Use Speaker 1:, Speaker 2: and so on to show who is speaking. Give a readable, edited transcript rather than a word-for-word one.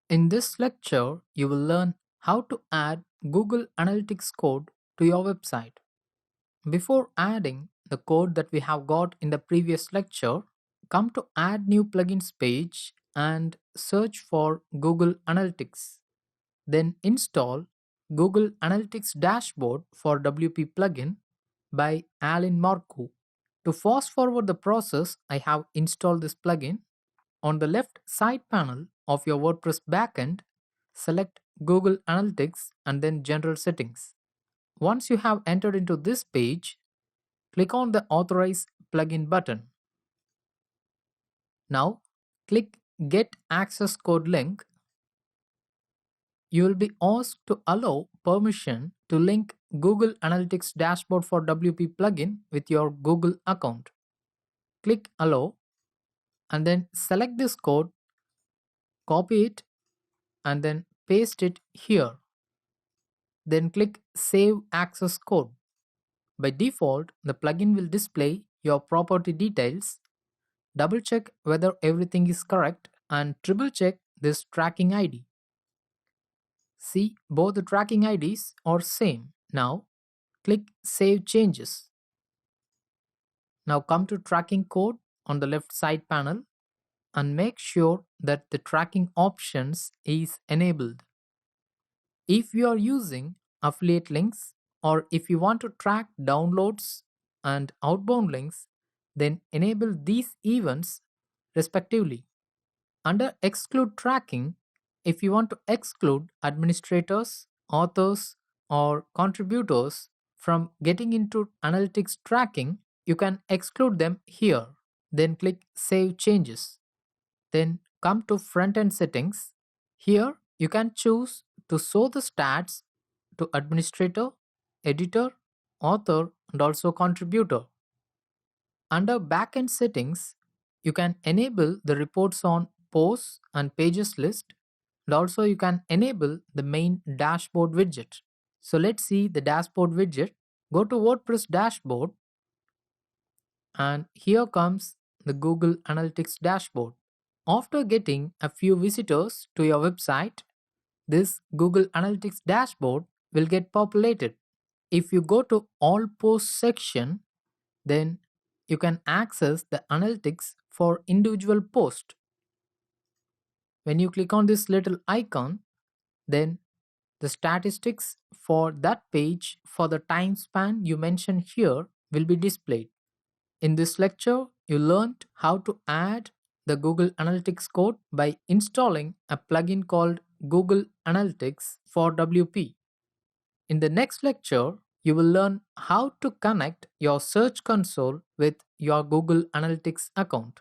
Speaker 1: In this lecture, you will learn how to add Google Analytics code to your website. Before adding the code that we have got in the previous lecture, come to Add New Plugins page and search for Google Analytics. Then install Google Analytics Dashboard for WP plugin by Alan Marcoux. To fast forward the process, I have installed this plugin. On the left side panel of your WordPress backend, select Google Analytics and then General Settings. Once you have entered into this page, click on the Authorize Plugin button. Now, click Get Access Code link. You will be asked to allow permission to link Google Analytics Dashboard for WP plugin with your Google account. Click Allow and then select this code, copy it and then paste it here. Then click Save Access Code. By default, the plugin will display your property details. Double check whether everything is correct and triple check this tracking ID. See, both the tracking IDs are same. Now, click Save Changes. Now come to Tracking Code on the left side panel and make sure that the tracking options is enabled. If you are using affiliate links or if you want to track downloads and outbound links, then enable these events respectively. Under Exclude Tracking, if you want to exclude administrators, authors, or contributors from getting into analytics tracking, you can exclude them here. Then click Save Changes. Then come to Front-End Settings. Here you can choose to show the stats to administrator, editor, author, and also contributor. Under Backend Settings, you can enable the reports on posts and pages list, and also you can enable the main dashboard widget. So let's see the dashboard widget. Go to WordPress dashboard and here comes the Google Analytics dashboard. After getting a few visitors to your website, this Google Analytics dashboard will get populated. If you go to All Posts section, then you can access the analytics for individual post. When you click on this little icon, then the statistics for that page for the time span you mentioned here will be displayed. In this lecture, you learned how to add the Google Analytics code by installing a plugin called Google Analytics for WP. In the next lecture, you will learn how to connect your Search Console with your Google Analytics account.